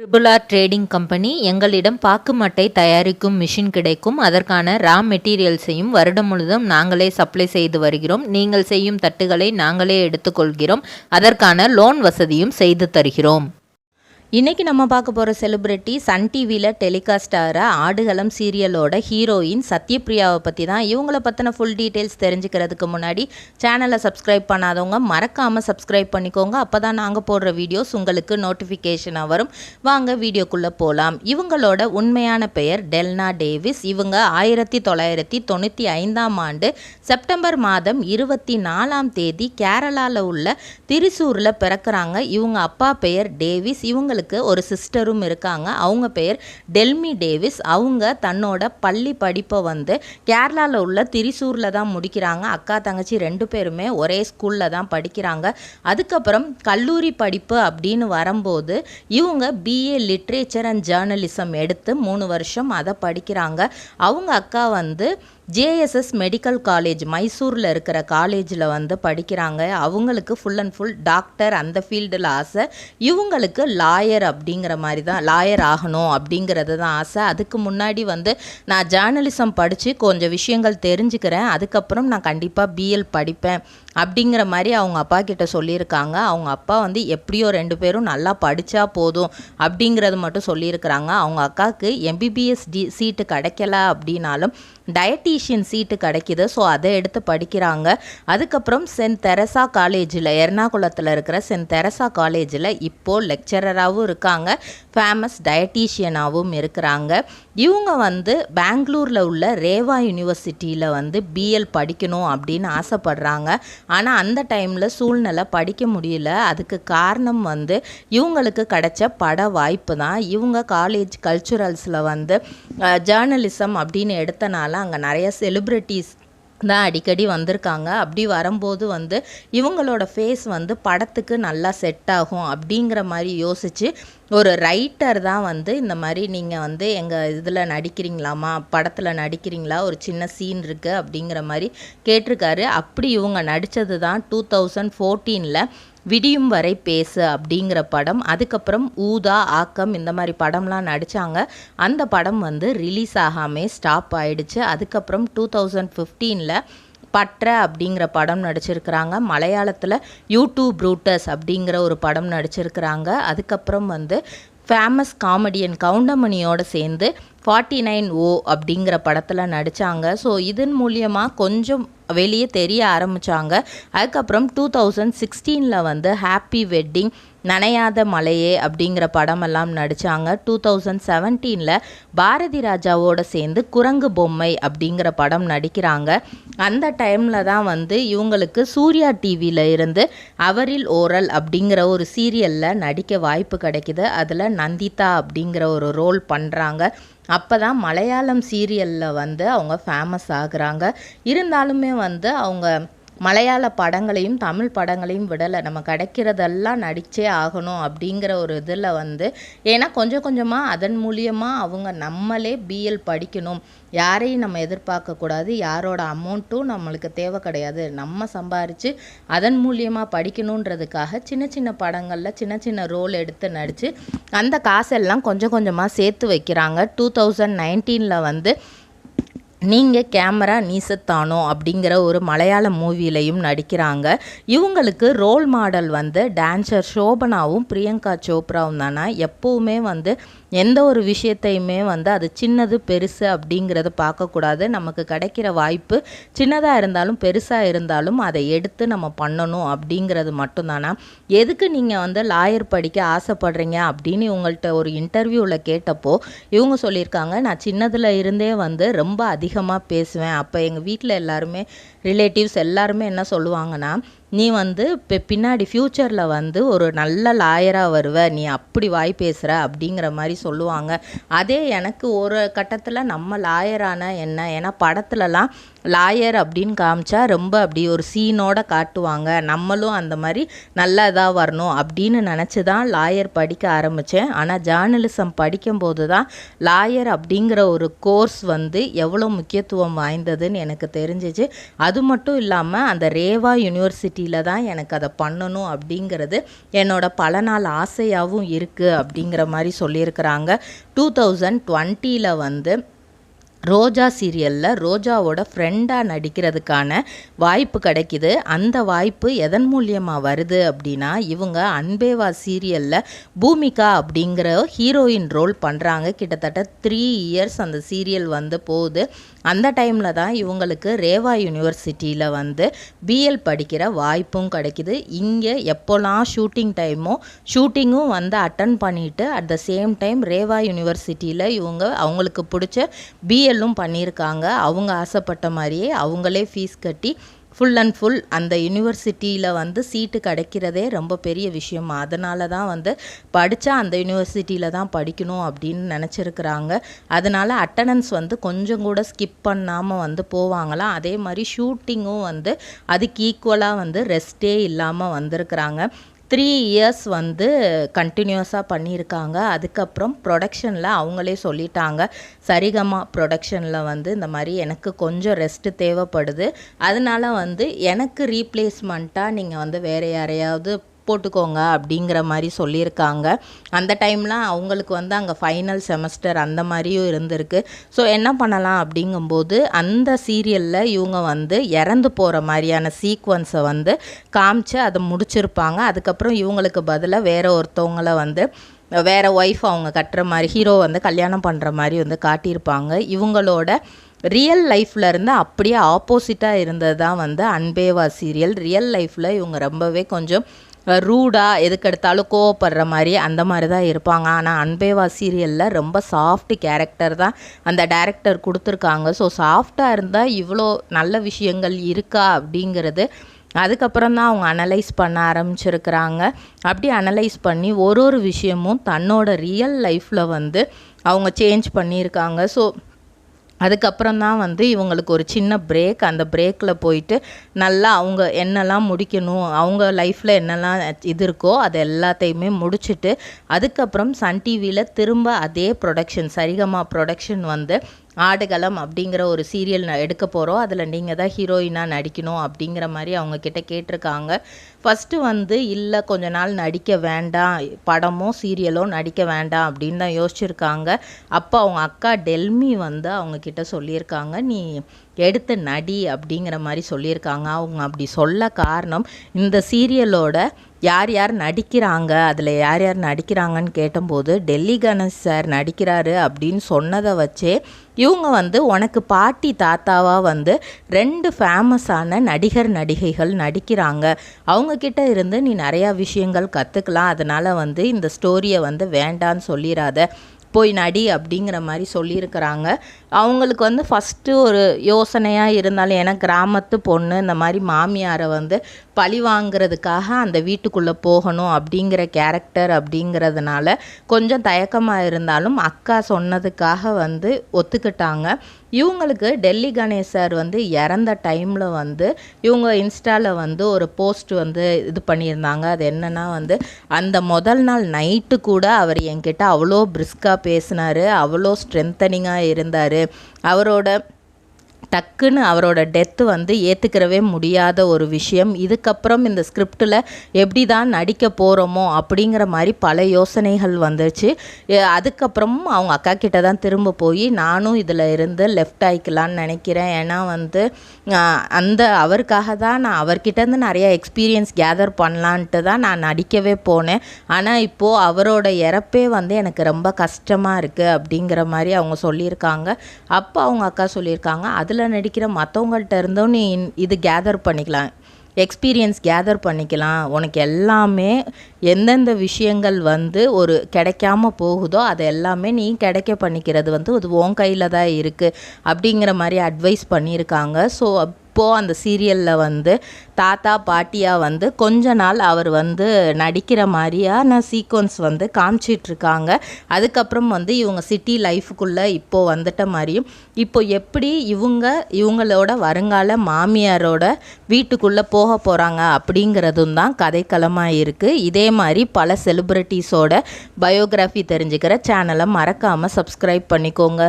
Triple trading company எங்களிடம் பாக்கு மட்டை தயாரிக்கும் மிஷின் கிடைக்கும். அதற்கான ரா மெட்டீரியல்ஸையும் வருடம் முழுதும் நாங்களே சப்ளை செய்து வருகிறோம். நீங்கள் செய்யும் தட்டுகளை நாங்களே எடுத்துக்கொள்கிறோம். அதற்கான லோன் வசதியும் செய்து தருகிறோம். இன்றைக்கி நம்ம பார்க்க போகிற செலிப்ரிட்டி சன் டிவியில் டெலிகாஸ்ட் ஆகிற ஆடுகளம் சீரியலோட ஹீரோயின் சத்யபிரியாவை பற்றி தான். இவங்கள பற்றின ஃபுல் டீட்டெயில்ஸ் தெரிஞ்சுக்கிறதுக்கு முன்னாடி சேனலை சப்ஸ்கிரைப் பண்ணாதவங்க மறக்காமல் சப்ஸ்கிரைப் பண்ணிக்கோங்க. அப்போ தான் நாங்கள் போடுற வீடியோஸ் உங்களுக்கு நோட்டிஃபிகேஷனாக வரும். வாங்க வீடியோக்குள்ளே போகலாம். இவங்களோட உண்மையான பெயர் டெல்னா டேவிஸ். இவங்க 1995 செப்டம்பர் மாதம் 24 கேரளாவில் உள்ள திரிசூரில் பிறக்கிறாங்க. இவங்க அப்பா பெயர் டேவிஸ். இவங்க ஒரு சிஸ்டரும் இருக்காங்க. அவங்க பெயர் டெல்மி டேவிஸ். அவங்க தன்னோட பள்ளி படிப்பை கேரளாவில் உள்ள திரிசூரில் தான் முடிக்கிறாங்க. அக்கா தங்கச்சி 2 பேருமே ஒரே ஸ்கூலில் தான் படிக்கிறாங்க. அதுக்கப்புறம் கல்லூரி படிப்பு அப்படின்னு வரும்போது இவங்க பிஏ லிட்ரேச்சர் அண்ட் ஜேர்னலிசம் எடுத்து 3 வருஷம் அதை படிக்கிறாங்க. அவங்க அக்கா ஜேஎஸ்எஸ் மெடிக்கல் காலேஜ் மைசூரில் இருக்கிற காலேஜில் படிக்கிறாங்க. அவங்களுக்கு ஃபுல் அண்ட் ஃபுல் டாக்டர் அந்த ஃபீல்டில் ஆசை. இவங்களுக்கு லாயர் அப்படிங்கிற மாதிரி தான், லாயர் ஆகணும் அப்படிங்கிறது தான் ஆசை. அதுக்கு முன்னாடி நான் ஜேர்னலிசம் படித்து கொஞ்சம் விஷயங்கள் தெரிஞ்சுக்கிறேன், அதுக்கப்புறம் நான் கண்டிப்பாக பிஎல் படிப்பேன் அப்படிங்கிற மாதிரி அவங்க அப்பா கிட்ட சொல்லியிருக்காங்க. அவங்க அப்பா எப்படியோ 2 பேரும் நல்லா படித்தா போதும் அப்படிங்கிறது மட்டும் சொல்லியிருக்கிறாங்க. அவங்க அக்காவுக்கு எம்பிபிஎஸ் சீட்டு கிடைக்கல அப்படின்னாலும் டயட்டீஷியன் சீட்டு கிடைக்கிது. ஸோ அதை எடுத்து படிக்கிறாங்க. அதுக்கப்புறம் சென்ட் தெரசா காலேஜில், எர்ணாகுளத்தில் இருக்கிற சென்ட் தெரசா காலேஜில் இப்போது லெக்சரராகவும் இருக்காங்க, ஃபேமஸ் டயட்டீஷியனாகவும் இருக்கிறாங்க. இவங்க பெங்களூரில் உள்ள ரேவா யூனிவர்சிட்டியில் பிஎல் படிக்கணும் அப்படின்னு ஆசைப்படுறாங்க. ஆனால் அந்த டைமில் சூழ்நிலை படிக்க முடியல. அதுக்கு காரணம் இவங்களுக்கு கிடைச்ச பட வாய்ப்பு தான். இவங்க காலேஜ் கல்ச்சுரல்ஸில் ஜேர்னலிசம் அப்படின்னு எடுத்தனால அங்கே நிறைய செலிப்ரிட்டிஸ் தான் அடிக்கடி வந்திருக்காங்க. அப்படி வரும்போது இவங்களோட ஃபேஸ் படத்துக்கு நல்லா செட் ஆகும் அப்படிங்கிற மாதிரி யோசித்து ஒரு ரைட்டர் தான் இந்த மாதிரி நீங்கள் எங்கள் இதில் நடிக்கிறீங்களாமா, படத்தில் நடிக்கிறீங்களா, ஒரு சின்ன சீன் இருக்குது அப்படிங்கிற மாதிரி கேட்டிருக்காரு. அப்படி இவங்க நடித்தது தான் 2014 விடியும் வரை பேசு அப்படிங்கிற படம். அதுக்கப்புறம் ஊதா, ஆக்கம் இந்த மாதிரி படம்லாம் நடித்தாங்க. அந்த படம் ரிலீஸ் ஆகாமே ஸ்டாப் ஆயிடுச்சு. அதுக்கப்புறம் 2015 பற்ற அப்படிங்கிற படம் நடிச்சிருக்கிறாங்க. மலையாளத்தில் யூடியூப் ப்ரூட்டஸ் அப்படிங்கிற ஒரு படம் நடிச்சிருக்கிறாங்க. அதுக்கப்புறம் ஃபேமஸ் காமெடியன் கவுண்டமணியோடு சேர்ந்து 49 அப்படிங்கிற படத்தில் நடித்தாங்க. ஸோ இதன் மூலியமாக கொஞ்சம் வெளியே தெரிய ஆரம்பித்தாங்க. அதுக்கப்புறம் 2016 ஹாப்பி வெட்டிங், நனையாத மலையே அப்படிங்கிற படமெல்லாம் நடித்தாங்க. 2017 பாரதி ராஜாவோடு சேர்ந்து குரங்கு பொம்மை அப்படிங்கிற படம் நடிக்கிறாங்க. அந்த டைமில் தான் இவங்களுக்கு சூர்யா டிவியில் இருந்து அவரில் ஓரல் அப்படிங்கிற ஒரு சீரியலில் நடிக்க வாய்ப்பு கிடைக்கிது. அதில் நந்திதா அப்படிங்கிற ஒரு ரோல் பண்ணுறாங்க. அப்போ தான் மலையாளம் சீரியலில் அவங்க ஃபேமஸ் ஆகுறாங்க. இருந்தாலுமே அவங்க மலையாள படங்களையும் தமிழ் படங்களையும் விடலை. நம்ம கிடைக்கிறதெல்லாம் நடித்தே ஆகணும் அப்படிங்கிற ஒரு இதில் ஏன்னா கொஞ்சம் கொஞ்சமாக அதன் மூலியமாக அவங்க நம்மளே பிஎல் படிக்கணும், யாரையும் நம்ம எதிர்பார்க்கக்கூடாது, யாரோட அமௌண்ட்டும் நம்மளுக்கு தேவை கிடையாது, நம்ம சம்பாரித்து அதன் மூலியமாக படிக்கணுன்றதுக்காக சின்ன சின்ன படங்களில் சின்ன சின்ன ரோல் எடுத்து நடித்து அந்த காசெல்லாம் கொஞ்சம் கொஞ்சமாக சேர்த்து வைக்கிறாங்க. 2019 நீங்கள் கேமரா நீசத்தானோ அப்படிங்கிற ஒரு மலையாள மூவிலையும் நடிக்கிறாங்க. இவங்களுக்கு ரோல் மாடல் டான்சர் சோபனாவும் பிரியங்கா சோப்ராவும் தானே. எப்போவுமே எந்த ஒரு விஷயத்தையுமே அது சின்னது பெருசு அப்படிங்கிறத பார்க்கக்கூடாது. நமக்கு கிடைக்கிற வாய்ப்பு சின்னதாக இருந்தாலும் பெருசாக இருந்தாலும் அதை எடுத்து நம்ம பண்ணணும் அப்படிங்கிறது மட்டும்தானா. எதுக்கு நீங்கள் லாயர் படிக்க ஆசைப்படுறீங்க அப்படின்னு இவங்கள்ட்ட ஒரு இன்டர்வியூவில் கேட்டப்போ இவங்க சொல்லியிருக்காங்க, நான் சின்னதில் இருந்தே ரொம்ப அதிகமாக பேசுவேன். அப்போ எங்கள் வீட்டில் எல்லாருமே ரிலேட்டிவ்ஸ் எல்லாருமே என்ன சொல்லுவாங்கன்னா, நீ இப்போ பின்னாடி ஃப்யூச்சரில் ஒரு நல்ல லாயராக வருவ, நீ அப்படி வாய் பேசுகிற அப்படிங்கிற மாதிரி சொல்லுவாங்க. அதே எனக்கு ஒரு கட்டத்தில் நம்ம லாயரான என்ன, ஏன்னா படத்துலலாம் லாயர் அப்படின்னு காமிச்சா ரொம்ப அப்படி ஒரு சீனோட காட்டுவாங்க, நம்மளும் அந்த மாதிரி நல்லா இதாக வரணும் அப்படின்னு நினச்சி தான் லாயர் படிக்க ஆரம்பித்தேன். ஆனால் ஜேர்னலிசம் படிக்கும்போது தான் லாயர் அப்படிங்கிற ஒரு கோர்ஸ் எவ்வளோ முக்கியத்துவம் வாய்ந்ததுன்னு எனக்கு தெரிஞ்சிச்சு. அது மட்டும் இல்லாமல் அந்த ரேவா யூனிவர்சிட்டி யூனிவர்சிட்டியில் தான் எனக்கு அதை பண்ணணும் அப்படிங்கிறது என்னோட பல நாள் ஆசையாகவும் இருக்குது அப்படிங்கிற மாதிரி சொல்லியிருக்கிறாங்க. 2020 வந்து ரோஜா சீரியலில் ரோஜாவோட ஃப்ரெண்டாக நடிக்கிறதுக்கான வாய்ப்பு கிடைக்கிது. அந்த வாய்ப்பு எதன் மூலியமாக வருது அப்படின்னா, இவங்க அன்பேவா சீரியலில் பூமிகா அப்படிங்கிற ஹீரோயின் ரோல் பண்ணுறாங்க. கிட்டத்தட்ட 3 இயர்ஸ் அந்த சீரியல் வந்து போகுது. அந்த டைமில் தான் இவங்களுக்கு ரேவா யூனிவர்சிட்டியில் வந்து பிஎல் படிக்கிற வாய்ப்பும் கிடைக்கிது. இங்கே எப்போல்லாம் ஷூட்டிங்கும் வந்து அட்டன் பண்ணிவிட்டு at the same time Reva யூனிவர்சிட்டியில் இவங்க அவங்களுக்கு பிடிச்ச பிஎல்லும் பண்ணியிருக்காங்க. அவங்க ஆசைப்பட்ட மாதிரியே அவங்களே ஃபீஸ் கட்டி ஃபுல் அண்ட் ஃபுல் அந்த யூனிவர்சிட்டியில் வந்து சீட்டு கிடைக்கிறதே ரொம்ப பெரிய விஷயம். அதனால தான் வந்து படித்தா அந்த யூனிவர்சிட்டியில் தான் படிக்கணும் அப்படின்னு நினச்சிருக்கிறாங்க. அதனால் அட்டண்டன்ஸ் வந்து கொஞ்சம் கூட ஸ்கிப் பண்ணாமல் வந்து போவாங்களாம். அதே மாதிரி ஷூட்டிங்கும் வந்து அதுக்கு ஈக்குவலாக வந்து ரெஸ்ட்டே இல்லாமல் வந்திருக்கிறாங்க. 3 இயர்ஸ் வந்து கண்டினியூஸாக பண்ணியிருக்காங்க. அதுக்கப்புறம் ப்ரொடக்ஷனில் அவங்களே சொல்லிட்டாங்க, சரிகமா ப்ரொடக்ஷனில் வந்து இந்த மாதிரி எனக்கு கொஞ்சம் ரெஸ்ட்டு தேவைப்படுது, அதனால வந்து எனக்கு ரீப்ளேஸ்மெண்ட்டாக நீங்கள் வந்து வேறு யாரையாவது போட்டுக்கோங்க அப்படிங்கிற மாதிரி சொல்லியிருக்காங்க. அந்த டைம்லாம் அவங்களுக்கு வந்து அங்கே ஃபைனல் செமஸ்டர் அந்த மாதிரியும் இருந்திருக்கு. ஸோ என்ன பண்ணலாம் அப்படிங்கும்போது அந்த சீரியலில் இவங்க வந்து இறந்து போகிற மாதிரியான சீக்வன்ஸை வந்து காமிச்சு அதை முடிச்சிருப்பாங்க. அதுக்கப்புறம் இவங்களுக்கு பதிலாக வேறு ஒருத்தவங்கள வந்து வேறு ஒய்ஃப் அவங்க கட்டுற மாதிரி ஹீரோ வந்து கல்யாணம் பண்ணுற மாதிரி வந்து காட்டியிருப்பாங்க. இவங்களோட ரியல் லைஃப்பில் இருந்து அப்படியே ஆப்போசிட்டாக இருந்தது தான் வந்து அன்பேவா சீரியல். ரியல் லைஃப்பில் இவங்க ரொம்பவே கொஞ்சம் ரூடாக எதுக்கெடுத்தாலும் கோவப்படுற மாதிரி அந்த மாதிரி தான் இருப்பாங்க. ஆனால் அன்பேவா சீரியலில் ரொம்ப சாஃப்ட் கேரக்டர் தான் அந்த டைரக்டர் கொடுத்துருக்காங்க. ஸோ சாஃப்டாக இருந்தால் இவ்வளோ நல்ல விஷயங்கள் இருக்கா அப்படிங்கிறது அதுக்கப்புறம் தான் அவங்க அனலைஸ் பண்ண ஆரம்பிச்சிருக்கிறாங்க. அப்படி அனலைஸ் பண்ணி ஒரு விஷயமும் தன்னோட ரியல் லைஃப்பில் வந்து அவங்க சேஞ்ச் பண்ணியிருக்காங்க. ஸோ அதுக்கப்புறம் தான் வந்து இவங்களுக்கு ஒரு சின்ன பிரேக். அந்த பிரேக்கில் போயிட்டு நல்லா அவங்க என்னெல்லாம் முடிக்கணும், அவங்க லைஃப்பில் என்னெல்லாம் இது இருக்கோ அது எல்லாத்தையுமே முடிச்சுட்டு அதுக்கப்புறம் சன் டிவியில் திரும்ப அதே ப்ரொடக்ஷன் சரிகமா ப்ரொடக்ஷன் வந்து ஆடுகளம் அப்படிங்கிற ஒரு சீரியல் எடுக்க போகிறோம், அதில் நீங்கள் தான் ஹீரோயினாக நடிக்கணும் அப்படிங்கிற மாதிரி அவங்கக்கிட்ட கேட்டிருக்காங்க. ஃபஸ்ட்டு வந்து இல்லை கொஞ்ச நாள் நடிக்க வேண்டாம், படமோ சீரியலோ நடிக்க வேண்டாம் அப்படின்னு தான் யோசிச்சுருக்காங்க. அப்போ அவங்க அக்கா டெல்மி வந்து அவங்கக்கிட்ட சொல்லியிருக்காங்க, நீ எடுத்து நடி அப்படிங்கிற மாதிரி சொல்லியிருக்காங்க. அவங்க அப்படி சொல்ல காரணம் இந்த சீரியலோட யார் யார் நடிக்கிறாங்க, அதில் யார் யார் நடிக்கிறாங்கன்னு கேட்டபோது டெல்லி கணேஷ் சார் நடிக்கிறாரு அப்படின்னு சொன்னதை வச்சே இவங்க வந்து உனக்கு பாட்டி தாத்தாவாக வந்து 2 ஃபேமஸான நடிகர் நடிகைகள் நடிக்கிறாங்க, அவங்கக்கிட்ட இருந்து நீ நிறையா விஷயங்கள் கற்றுக்கலாம், அதனால் வந்து இந்த ஸ்டோரியை வந்து வேண்டான்னு சொல்லிடாத, போய் நடி அப்படிங்கிற மாதிரி சொல்லியிருக்கிறாங்க. அவங்களுக்கு வந்து ஃபஸ்ட்டு ஒரு யோசனையாக இருந்தாலும் ஏன்னா கிராமத்து பொண்ணு இந்த மாதிரி மாமியாரை வந்து பழி வாங்கிறதுக்காக அந்த வீட்டுக்குள்ளே போகணும் அப்படிங்கிற கேரக்டர் அப்படிங்கிறதுனால கொஞ்சம் தயக்கமாக இருந்தாலும் அக்கா சொன்னதுக்காக வந்து ஒத்துக்கிட்டாங்க. இவங்களுக்கு டெல்லி கணேஷ் சார் வந்து இறந்த டைமில் வந்து இவங்க இன்ஸ்டாவில் வந்து ஒரு போஸ்ட் வந்து இது பண்ணியிருந்தாங்க. அது என்னென்னா வந்து அந்த முதல் நாள் நைட்டு கூட அவர் என்கிட்ட அவ்வளோ பிரிஸ்காக பேசினார், அவ்வளோ ஸ்ட்ரென்தனிங்காக இருந்தார், அவரோட டக்குன்னு அவரோட டெத்து வந்து ஏற்றுக்கிறவே முடியாத ஒரு விஷயம், இதுக்கப்புறம் இந்த ஸ்கிரிப்டில் எப்படி தான் நடிக்க போகிறோமோ அப்படிங்கிற மாதிரி பல யோசனைகள் வந்துச்சு. அதுக்கப்புறமும் அவங்க அக்கா கிட்ட தான் திரும்ப போய் நானும் இதில் இருந்து லெஃப்ட் ஆகிக்கலான்னு நினைக்கிறேன், ஏன்னா வந்து அந்த அவருக்காக தான் நான் அவர்கிட்டேருந்து நிறைய எக்ஸ்பீரியன்ஸ் கேதர் பண்ணலான்ட்டு தான் நான் நடிக்கவே போனேன், ஆனால் இப்போது அவரோட இறப்பே வந்து எனக்கு ரொம்ப கஷ்டமாக இருக்குது அப்படிங்கிற மாதிரி அவங்க சொல்லியிருக்காங்க. அப்போ அவங்க அக்கா சொல்லியிருக்காங்க, அதில் நடிக்கிற மற்றவங்கள்ட்ட இருந்தும் நீ இது கேதர் பண்ணிக்கலாம், எக்ஸ்பீரியன்ஸ் கேதர் பண்ணிக்கலாம், உனக்கு எல்லாமே எந்தெந்த விஷயங்கள் வந்து ஒரு கிடைக்காம போகுதோ அது எல்லாமே நீ கிடைக்க பண்ணிக்கிறது வந்து அது உன் கையில் தான் இருக்குது அப்படிங்கிற மாதிரி அட்வைஸ் பண்ணியிருக்காங்க. ஸோ இப்போது அந்த சீரியலில் வந்து தாத்தா பாட்டியாக வந்து கொஞ்ச நாள் அவர் வந்து நடிக்கிற மாதிரியான சீக்வன்ஸ் வந்து காமிச்சிட்ருக்காங்க. அதுக்கப்புறம் வந்து இவங்க சிட்டி லைஃபுக்குள்ளே இப்போது வந்துட்ட மாதிரியும் இப்போ எப்படி இவங்களோட வருங்கால மாமியாரோட வீட்டுக்குள்ளே போக போகிறாங்க அப்படிங்கிறதும் தான் கதைக்களமாக இருக்குது. இதே மாதிரி பல செலிப்ரிட்டிஸோட பயோகிராஃபி தெரிஞ்சுக்கிற சேனலை மறக்காமல் சப்ஸ்கிரைப் பண்ணிக்கோங்க.